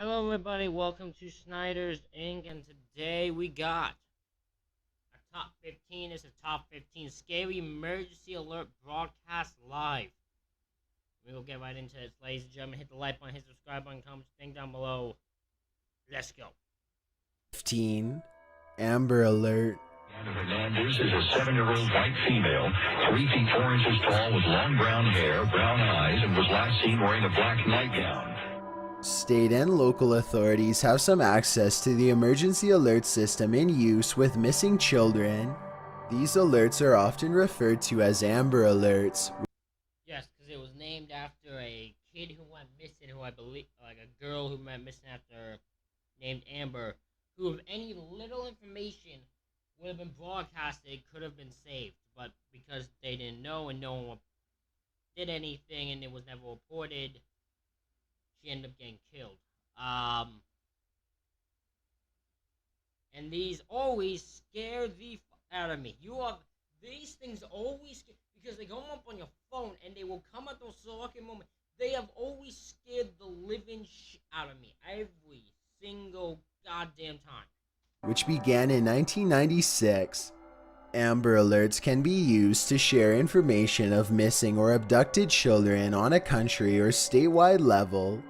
Hello, everybody. Welcome to Snyder's Inc. And today we got our top 15. It's a top 15 scary emergency alert broadcast live. We will get right into it, ladies and gentlemen. Hit the like button, hit the subscribe button, comment, thing down below. Let's go. 15. Amber Alert. Hernandez is a 7-year-old white female, 3 feet 4 inches tall with long brown hair, brown eyes, and was last seen wearing a black nightgown. State and local authorities have some access to the emergency alert system in use with missing children. These alerts are often referred to as Amber Alerts. Yes, because it was named after a kid who went missing, who I believe, like a girl who went missing after, named Amber, who, if any little information would have been broadcasted, could have been saved. But because they didn't know and no one did anything and it was never reported, she ended up getting killed. And these always scare the out of me. These things always scare, because they come up on your phone and they will come at those shocking moments. They have always scared the living out of me every single goddamn time. Which began in 1996. Amber Alerts can be used to share information of missing or abducted children on a country or statewide level.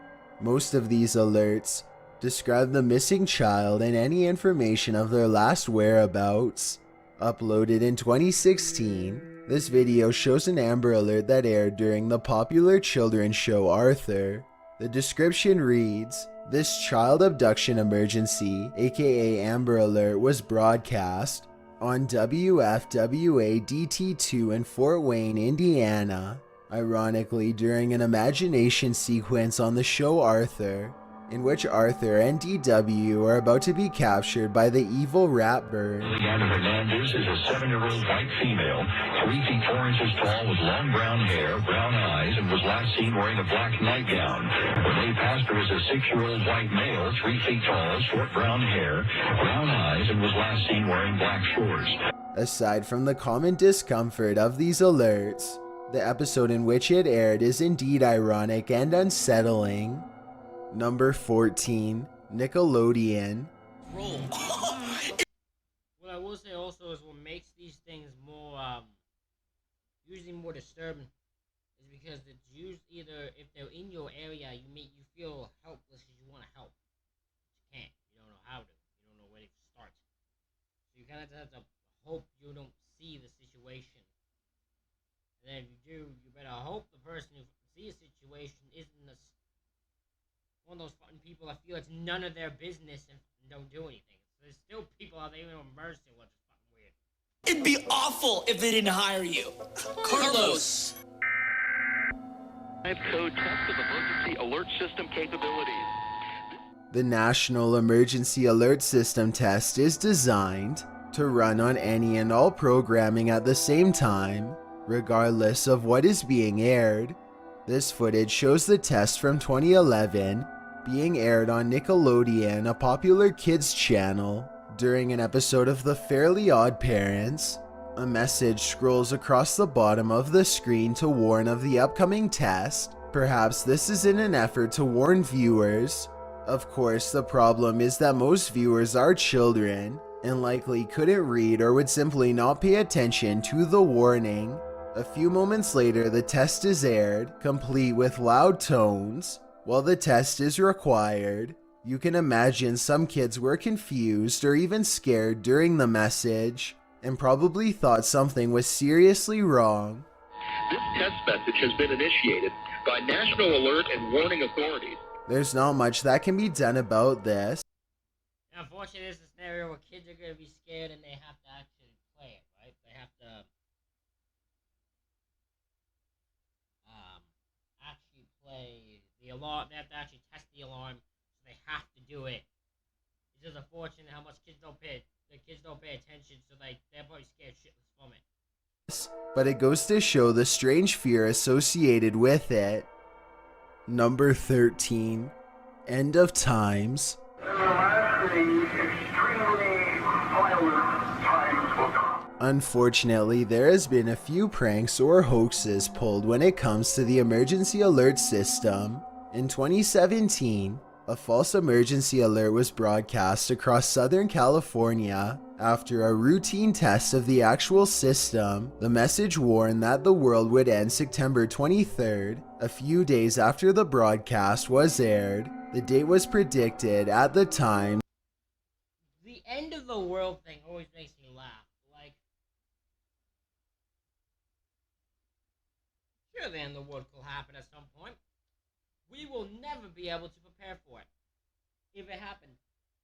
Most of these alerts describe the missing child and any information of their last whereabouts. Uploaded in 2016, this video shows an Amber Alert that aired during the popular children's show Arthur. The description reads, "This child abduction emergency, aka Amber Alert, was broadcast on WFWA DT2 in Fort Wayne, Indiana, ironically during an imagination sequence on the show Arthur, in which Arthur and DW are about to be captured by the evil Ratburn." Leanna Hernandez is a 7-year-old white female, 3 feet 4 inches tall with long brown hair, brown eyes, and was last seen wearing a black nightgown. Renee Pastor is a 6-year-old white male, 3 feet tall, short brown hair, brown eyes, and was last seen wearing black shorts. Aside from the common discomfort of these alerts, the episode in which it aired is indeed ironic and unsettling. Number 14. Nickelodeon. What I will say also is what makes these things more, usually more disturbing, is because it's used either if they're in your area, you feel helpless because you want to help, but you can't. You don't know how to. You don't know where to start. So you kind of have to hope you don't see the situation. And then if you do, you better hope the person who sees the situation isn't one of those fucking people that feel it's none of their business and don't do anything. So there's still people out there even immersed in what's fucking weird. It'd be awful if they didn't hire you. Carlos! Code test of emergency alert system capabilities. The National Emergency Alert System test is designed to run on any and all programming at the same time, regardless of what is being aired. This footage shows the test from 2011 being aired on Nickelodeon, a popular kids channel. During an episode of The Fairly Odd Parents, a message scrolls across the bottom of the screen to warn of the upcoming test. Perhaps this is in an effort to warn viewers. Of course, the problem is that most viewers are children and likely couldn't read or would simply not pay attention to the warning. A few moments later, the test is aired, complete with loud tones. While the test is required, you can imagine some kids were confused or even scared during the message, and probably thought something was seriously wrong. This test message has been initiated by National Alert and Warning Authorities. There's not much that can be done about this. And unfortunately, there's a scenario where kids are going to be scared and they have to actually play it, right? They have to actually play the alarm. They have to actually test the alarm, so they have to do it. It's just unfortunate how much kids don't pay attention, so they're probably scared shitless from it. But it goes to show the strange fear associated with it. Number 13. End of Times. Unfortunately, there has been a few pranks or hoaxes pulled when it comes to the emergency alert system. In 2017, A false emergency alert was broadcast across Southern California. After a routine test of the actual system, the message warned that the world would end September 23rd. A few days after the broadcast was aired, the date was predicted at the time. The end of the world thing always makes me laugh. Like, sure, the end of the world will happen at some point. We will never be able to prepare for it. If it happened,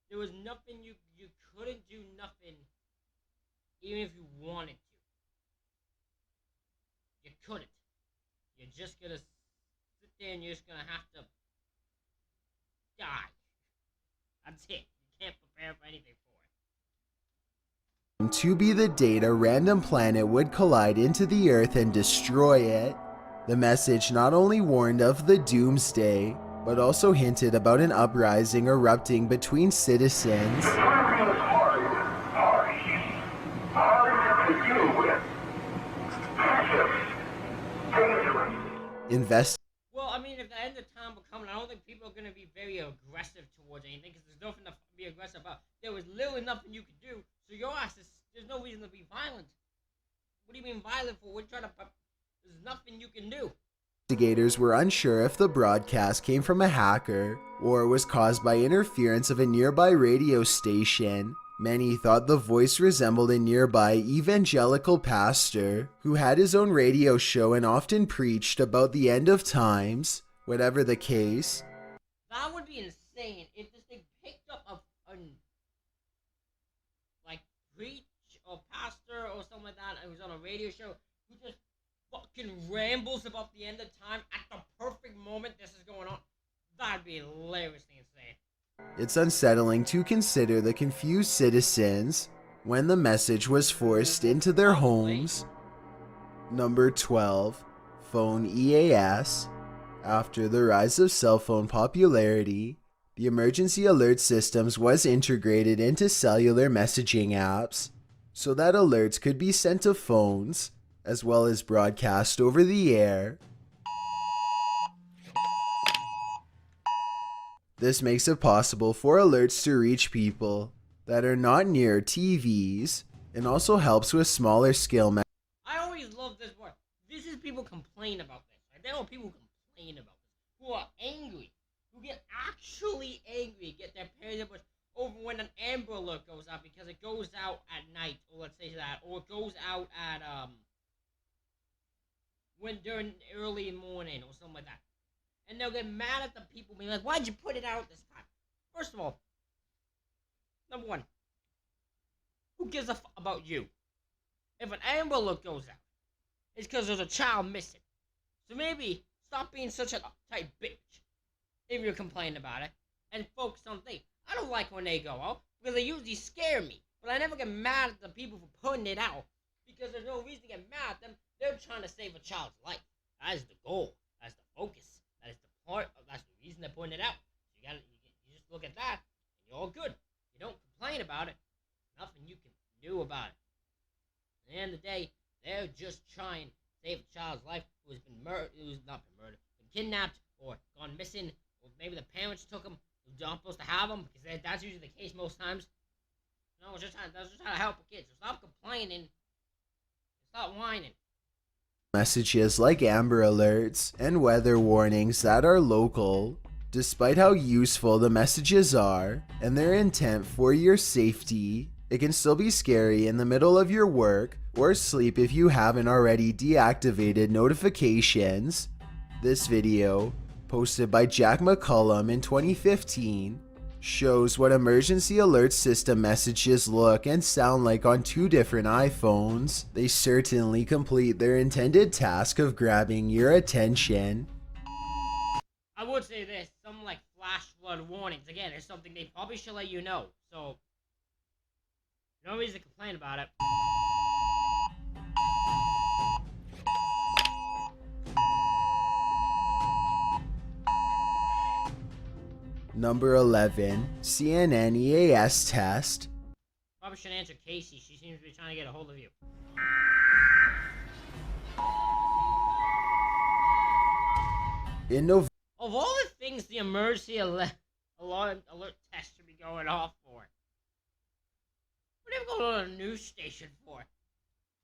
there was nothing you couldn't do nothing, even if you wanted to. You couldn't. You're just gonna sit there and you're just gonna have to die. That's it. You can't prepare for anything for it. To be the date a random planet would collide into the Earth and destroy it. The message not only warned of the doomsday, but also hinted about an uprising erupting between citizens. Well, I mean, if the end of time will come, I don't think people are going to be very aggressive towards anything, because there's nothing to be aggressive about. There was literally nothing you could do, so your ass there's no reason to be violent. What do you mean violent for? We're trying to... There's nothing you can do. Investigators were unsure if the broadcast came from a hacker or was caused by interference of a nearby radio station. Many thought the voice resembled a nearby evangelical pastor who had his own radio show and often preached about the end of times. Whatever the case, that would be insane if this thing picked up a like preach or pastor or something like that, and was on a radio show who just fucking rambles about the end of time at the perfect moment this is going on. That'd be hilariously insane. it's unsettling to consider the confused citizens when the message was forced into their homes. Number 12. Phone EAS. After the rise of cell phone popularity, the emergency alert systems was integrated into cellular messaging apps so that alerts could be sent to phones as well as broadcast over the air. This makes it possible for alerts to reach people that are not near TVs and also helps with smaller scale I always love this part. This is people complain about this. Right? There are people complain about this, who are angry, who get actually angry, get their parents over when an Amber Alert goes out, because it goes out at night, or let's say that, or it goes out at when during early morning or something like that. And they'll get mad at the people being like, why'd you put it out this time? First of all, number one, who gives a fuck about you? If an Amber Alert goes out, it's because there's a child missing. So maybe stop being such an uptight bitch if you're complaining about it, and focus on things. I don't like when they go out, because they usually scare me. But I never get mad at the people for putting it out, because there's no reason to get mad at them. They're trying to save a child's life. That is the goal. That's the focus. That is the part. That's the reason they're putting it out. So you just look at that, and you're all good. You don't complain about it. There's nothing you can do about it. At the end of the day, they're just trying to save a child's life who has been who's not been murdered, been kidnapped or gone missing, or maybe the parents took them who aren't supposed to have them, because that's usually the case most times. No, I was just trying to help a kid. So stop complaining. Stop whining. messages like Amber Alerts and weather warnings that are local. Despite how useful the messages are and their intent for your safety, it can still be scary in the middle of your work or sleep if you haven't already deactivated notifications. This video, posted by Jack McCullum in 2015, shows what emergency alert system messages look and sound like on two different iPhones. They certainly complete their intended task of grabbing your attention. I would say this, something like flash flood warnings. Again, it's something they probably should let you know. So, no reason to complain about it. Number 11, CNN EAS test. Probably should answer Casey. She seems to be trying to get a hold of you. In November, Of all the things the emergency alert alert test should be going off for? What are you going to a news station for?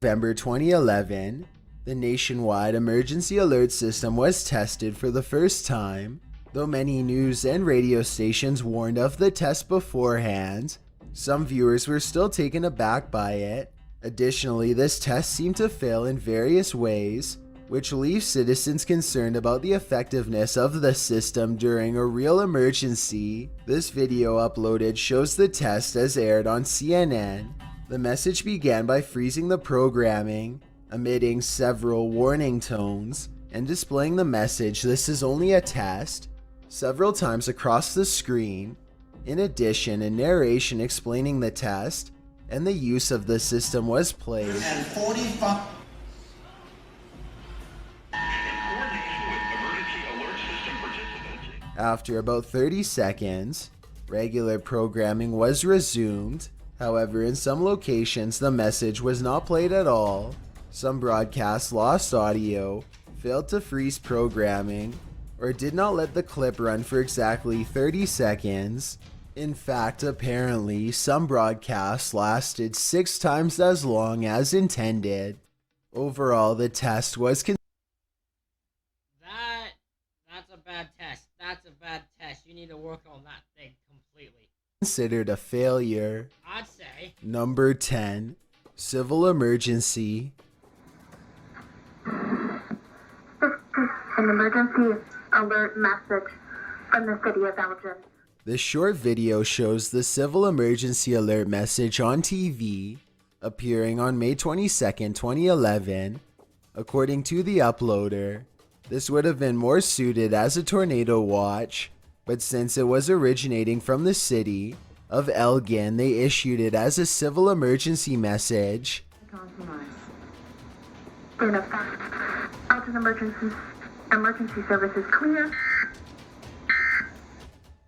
November 2011, the nationwide emergency alert system was tested for the first time. Though many news and radio stations warned of the test beforehand, some viewers were still taken aback by it. Additionally, this test seemed to fail in various ways, which leaves citizens concerned about the effectiveness of the system during a real emergency. This video uploaded shows the test as aired on CNN. The message began by freezing the programming, emitting several warning tones, and displaying the message "This is only a test" several times across the screen. In addition, a narration explaining the test and the use of the system was played. And 45. After about 30 seconds, regular programming was resumed. However, in some locations, the message was not played at all. Some broadcasts lost audio, failed to freeze programming, or did not let the clip run for exactly 30 seconds. In fact, apparently, some broadcasts lasted 6 times as long as intended. Overall, the test was That's a bad test. That's a bad test. You need to work on that thing completely. considered a failure. I'd say. Number 10, civil emergency. An emergency alert message from the city of Elgin. This short video shows the civil emergency alert message on TV, appearing on May 22nd, 2011. According to the uploader, this would have been more suited as a tornado watch, but since it was originating from the city of Elgin, they issued it as a civil emergency message. In effect, Elgin emergency services clear.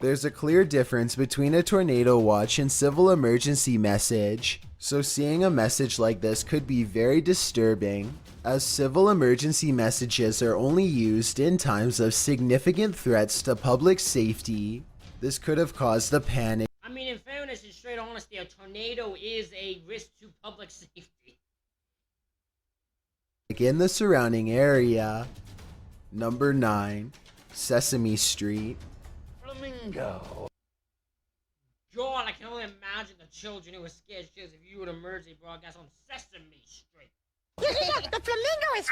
There's a clear difference between a tornado watch and civil emergency message, so seeing a message like this could be very disturbing, as civil emergency messages are only used in times of significant threats to public safety. This could have caused a panic. I mean, in fairness and straight honesty, a tornado is a risk to public safety. In the surrounding area. Number 9, Sesame Street. Flamingo. God, I can only imagine the children who were scared shitless if you would emergency broadcast on Sesame Street. The flamingo is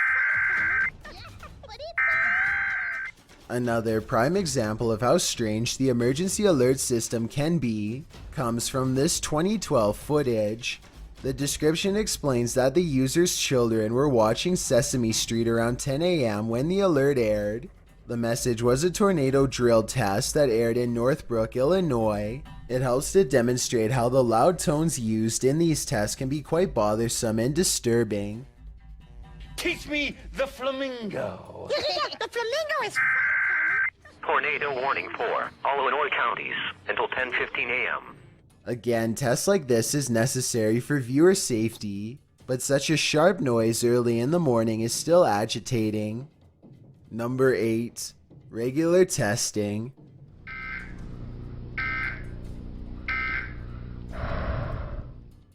Another prime example of how strange the emergency alert system can be comes from this 2012 footage. The description explains that the user's children were watching Sesame Street around 10 a.m. when the alert aired. The message was a tornado drill test that aired in Northbrook, Illinois. It helps to demonstrate how the loud tones used in these tests can be quite bothersome and disturbing. Teach me the flamingo. The flamingo is Tornado warning for all Illinois counties until 10:15 a.m. Again, tests like this is necessary for viewer safety, but such a sharp noise early in the morning is still agitating. Number 8, regular testing.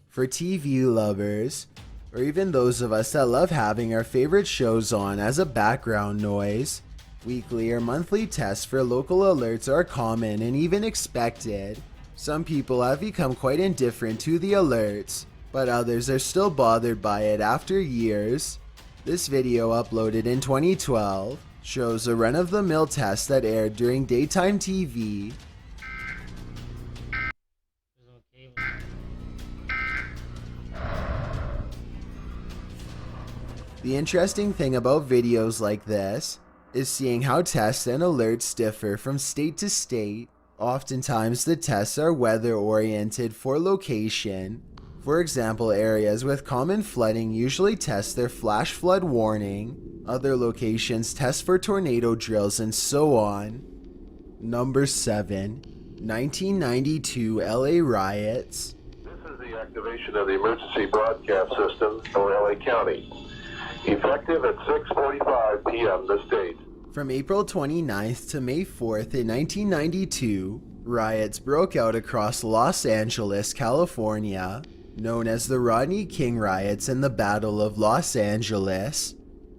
For TV lovers, or even those of us that love having our favorite shows on as a background noise, weekly or monthly tests for local alerts are common and even expected. Some people have become quite indifferent to the alerts, but others are still bothered by it after years. This video, uploaded in 2012, shows a run-of-the-mill test that aired during daytime TV. The interesting thing about videos like this is seeing how tests and alerts differ from state to state. Oftentimes, the tests are weather-oriented for location. For example, areas with common flooding usually test their flash flood warning. Other locations test for tornado drills and so on. Number 7, 1992 LA riots. This is the activation of the emergency broadcast system for LA County. Effective at 6:45 p.m. this date. From April 29th to May 4th in 1992, Riots broke out across Los Angeles, California, known as the Rodney King Riots and the Battle of Los Angeles.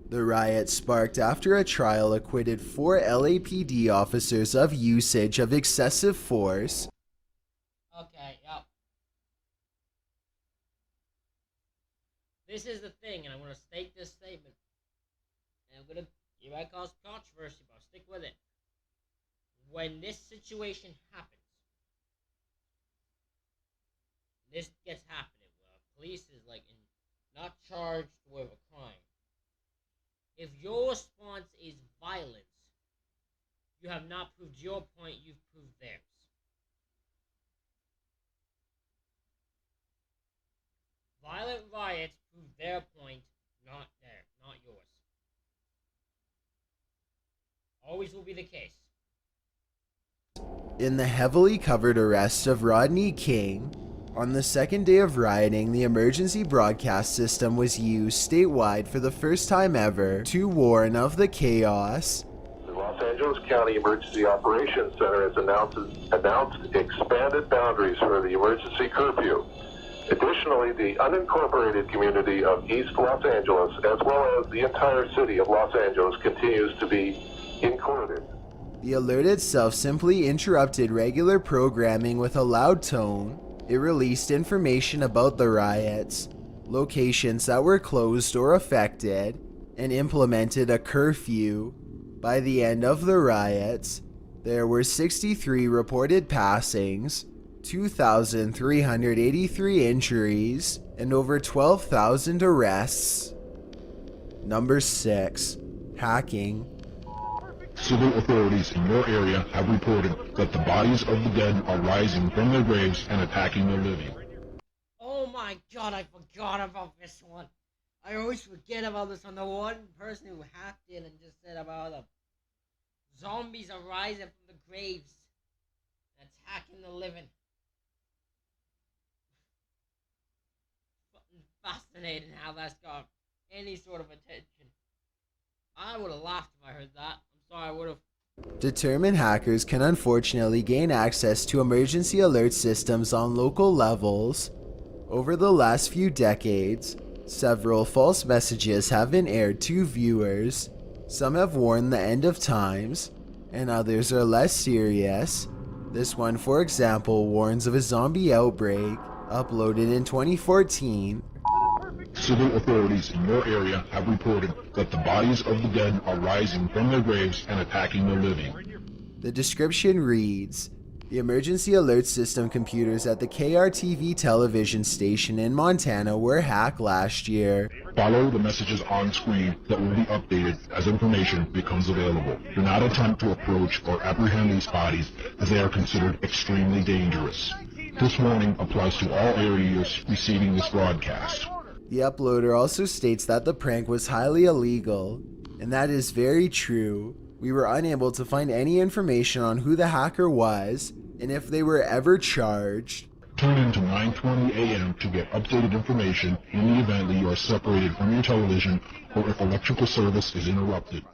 The riots sparked after a trial acquitted 4 LAPD officers of usage of excessive force. Okay, yep. This is the thing, and I'm going to state this statement. And I'm going to, it might cause controversy, but I'll stick with it. When this situation happens, this gets happening, where police is not charged with a crime. If your response is violence, you have not proved your point, you've proved theirs. Violent riots prove their point, not yours. Always will be the case. In the heavily covered arrest of Rodney King, on the second day of rioting, the emergency broadcast system was used statewide for the first time ever to warn of the chaos. The Los Angeles County Emergency Operations Center has announced expanded boundaries for the emergency curfew. Additionally, the unincorporated community of East Los Angeles, as well as the entire city of Los Angeles, continues to be included. The alert itself simply interrupted regular programming with a loud tone. It released information about the riots, locations that were closed or affected, and implemented a curfew. By the end of the riots, there were 63 reported passings, 2,383 injuries, and over 12,000 arrests. Number 6. Hacking. Civil authorities in your area have reported that the bodies of the dead are rising from their graves and attacking the living. Oh my god, I forgot about this one. I always forget about this one. The one person who hacked it and just said about zombies are rising from the graves and attacking the living. Fascinating how that's got any sort of attention. I would have laughed if I heard that. Sorry, I would have. Determined hackers can unfortunately gain access to emergency alert systems on local levels. Over the last few decades, several false messages have been aired to viewers. Some have warned the end of times, and others are less serious. This one, for example, warns of a zombie outbreak, uploaded in 2014. Civil authorities in your area have reported that the bodies of the dead are rising from their graves and attacking the living. The description reads, the emergency alert system computers at the KRTV television station in Montana were hacked last year. Follow the messages on screen that will be updated as information becomes available. Do not attempt to approach or apprehend these bodies as they are considered extremely dangerous. This warning applies to all areas receiving this broadcast. The uploader also states that the prank was highly illegal, and that is very true. We were unable to find any information on who the hacker was, and if they were ever charged. Tune in to 9:20 a.m. to get updated information in the event that you are separated from your television or if electrical service is interrupted.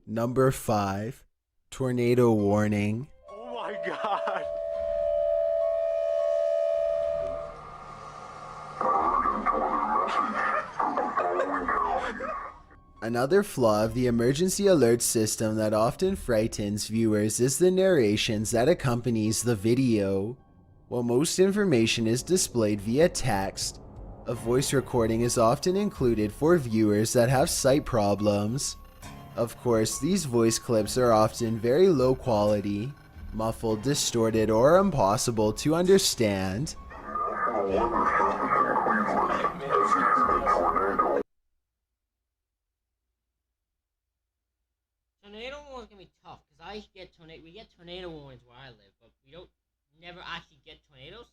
Number 5. Tornado warning. Oh my god. Another flaw of the emergency alert system that often frightens viewers is the narrations that accompanies the video. While most information is displayed via text, a voice recording is often included for viewers that have sight problems. Of course, these voice clips are often very low quality, muffled, distorted, or impossible to understand. Tornado warnings can be tough because we get tornado warnings where I live, but we never actually get tornadoes.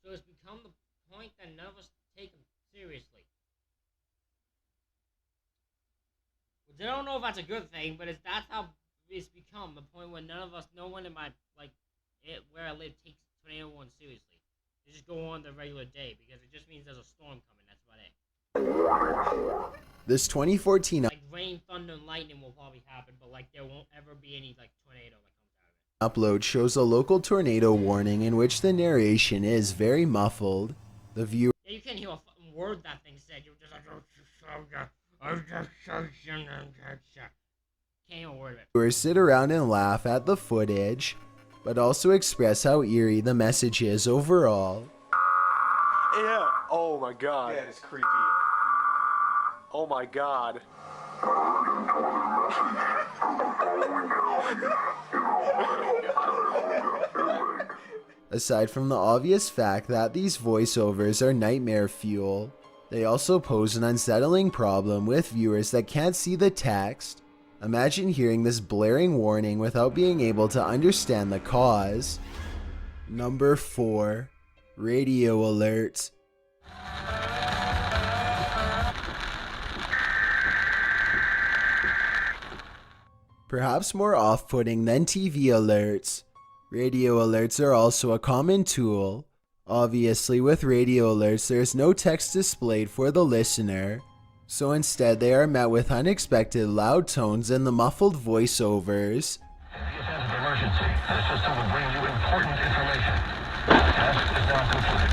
So it's become the point that none of us take them seriously. Which I don't know if that's a good thing, but that's how it's become, the point where no one in my where I live takes tornado warnings seriously. They just go on the regular day because it just means there's a storm coming. That's about it. This 2014 rain, thunder, and lightning will probably happen, but there won't ever be any tornado that comes out of it. Upload shows a local tornado warning in which the narration is very muffled. The viewer Yeah, you can't hear a fucking word that thing said. You're just like, can't hear a word of it. viewers sit around and laugh at the footage, but also express how eerie the message is overall. Yeah. Oh my god. Yeah, it's creepy. Oh my god. Aside from the obvious fact that these voiceovers are nightmare fuel, they also pose an unsettling problem with viewers that can't see the text. Imagine hearing this blaring warning without being able to understand the cause. Number 4. Radio Alert. Perhaps more off-putting than TV alerts, radio alerts are also a common tool. Obviously, with radio alerts, there is no text displayed for the listener, so instead they are met with unexpected loud tones and the muffled voiceovers. In the event of emergency, the system will bring you important information. Task is now concluded.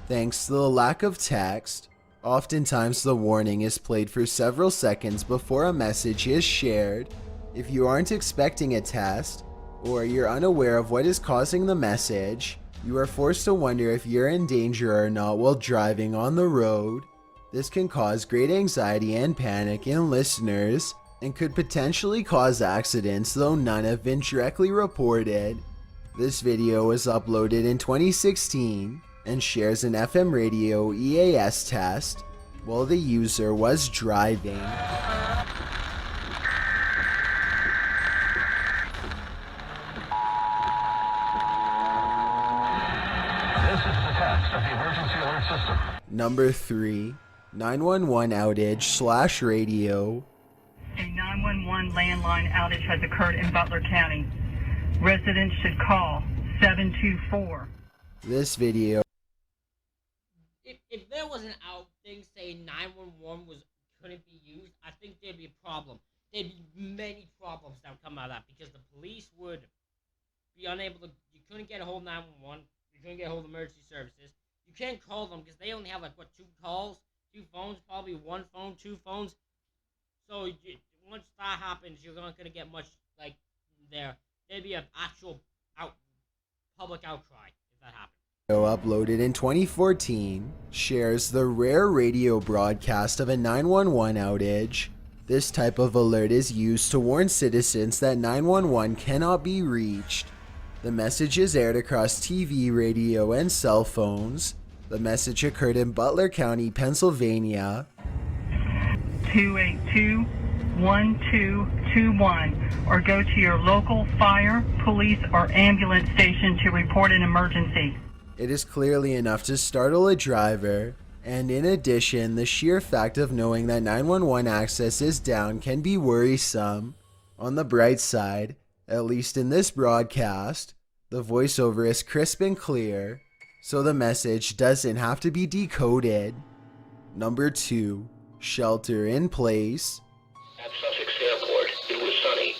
Thanks to the lack of text, oftentimes the warning is played for several seconds before a message is shared. If you aren't expecting a test, or you're unaware of what is causing the message, you are forced to wonder if you're in danger or not while driving on the road. This can cause great anxiety and panic in listeners, and could potentially cause accidents, though none have been directly reported. This video was uploaded in 2016 and shares an FM radio EAS test while the user was driving. This is the test of the emergency alert system. Number 3. 911 outage / radio. A 911 landline outage has occurred in Butler County. Residents should call 724. This video. If there was an out thing saying 911 couldn't be used, I think there'd be a problem. There'd be many problems that would come out of that because the police would be unable to. You couldn't get a hold of 911. You couldn't get a hold of emergency services. You can't call them because they only have like 2 calls, 2 phones, probably 1 phone, 2 phones. So once that happens, you're not gonna get much like there. There'd be an actual public outcry if that happened. Uploaded in 2014 shares the rare radio broadcast of a 911 outage. This type of alert is used to warn citizens that 911 cannot be reached. The message is aired across TV, radio, and cell phones. The message occurred in Butler County, Pennsylvania. 282-1221 or go to your local fire, police, or ambulance station to report an emergency. It is clearly enough to startle a driver, and in addition, the sheer fact of knowing that 911 access is down can be worrisome. On the bright side, at least in this broadcast, the voiceover is crisp and clear, so the message doesn't have to be decoded. Number 2. Shelter in place. At Sussex Airport, it was sunny.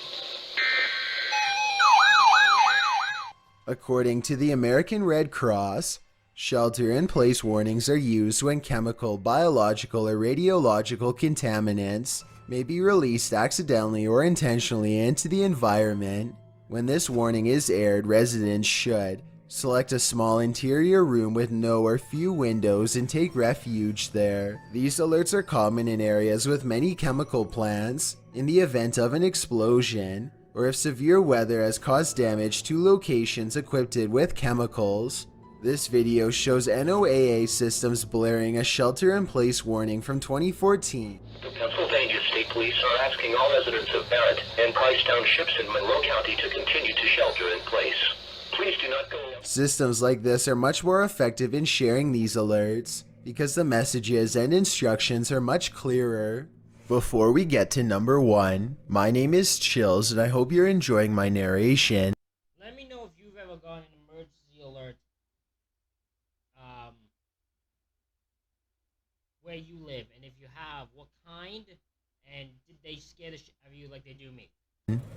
According to the American Red Cross, shelter-in-place warnings are used when chemical, biological, or radiological contaminants may be released accidentally or intentionally into the environment. When this warning is aired, residents should select a small interior room with no or few windows and take refuge there. These alerts are common in areas with many chemical plants, in the event of an explosion, or if severe weather has caused damage to locations equipped with chemicals. This video shows NOAA systems blaring a shelter-in-place warning from 2014. The Pennsylvania State Police are asking all residents of Barrett and Price Townships in Monroe County to continue to shelter in place. Please do not go. Systems like this are much more effective in sharing these alerts because the messages and instructions are much clearer. Before we get to number 1, my name is Chills and I hope you're enjoying my narration. Let me know if you've ever gotten an emergency alert where you live, and if you have, what kind, and did they scare the shit out of you like they do me?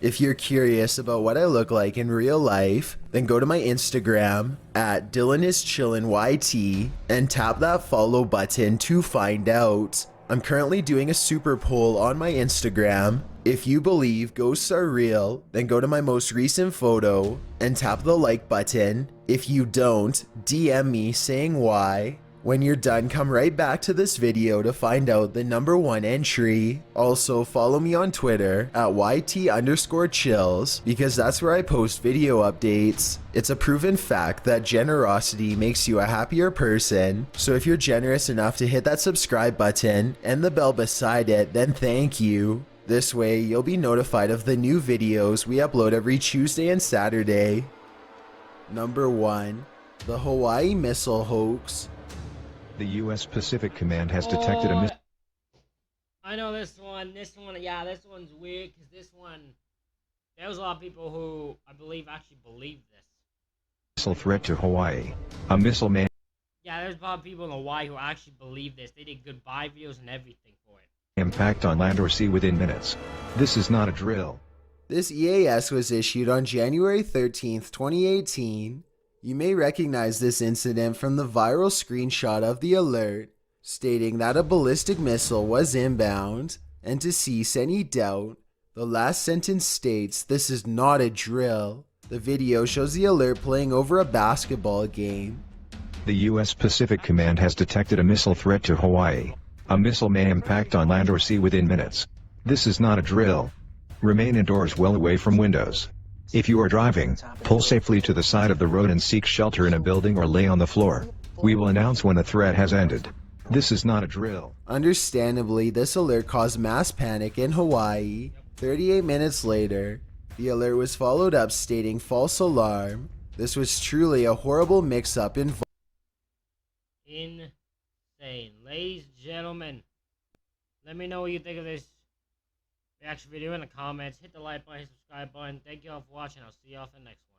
If you're curious about what I look like in real life, then go to my Instagram at DylanIsChillinYT and tap that follow button to find out. I'm currently doing a super poll on my Instagram. If you believe ghosts are real, then go to my most recent photo and tap the like button. If you don't, DM me saying why. When you're done, come right back to this video to find out the #1 entry. Also, follow me on Twitter at YT_chills because that's where I post video updates. It's a proven fact that generosity makes you a happier person. So if you're generous enough to hit that subscribe button and the bell beside it, then thank you. This way, you'll be notified of the new videos we upload every Tuesday and Saturday. #1. The Hawaii missile hoax. The U.S. Pacific Command has detected a missile. I know this one. Yeah, this one's weird because this one, there was a lot of people who I believe actually believe this. Threat to Hawaii. A missile man. Yeah, there's a lot of people in Hawaii who actually believe this. They did goodbye videos and everything for it. Impact on land or sea within minutes. This is not a drill. This EAS was issued on January 13th, 2018. You may recognize this incident from the viral screenshot of the alert stating that a ballistic missile was inbound, and to cease any doubt, the last sentence states this is not a drill. The video shows the alert playing over a basketball game. The U.S. Pacific Command has detected a missile threat to Hawaii. A missile may impact on land or sea within minutes. This is not a drill. Remain indoors well away from windows. If you are driving, pull safely to the side of the road and seek shelter in a building or lay on the floor. We will announce when the threat has ended. This is not a drill. Understandably, this alert caused mass panic in Hawaii. 38 minutes later, the alert was followed up stating false alarm. This was truly a horrible mix-up involved. Insane. Ladies and gentlemen, let me know what you think of this reaction video in the comments. Hit the like button, hit the subscribe button. Thank you all for watching. I'll see you all for the next one.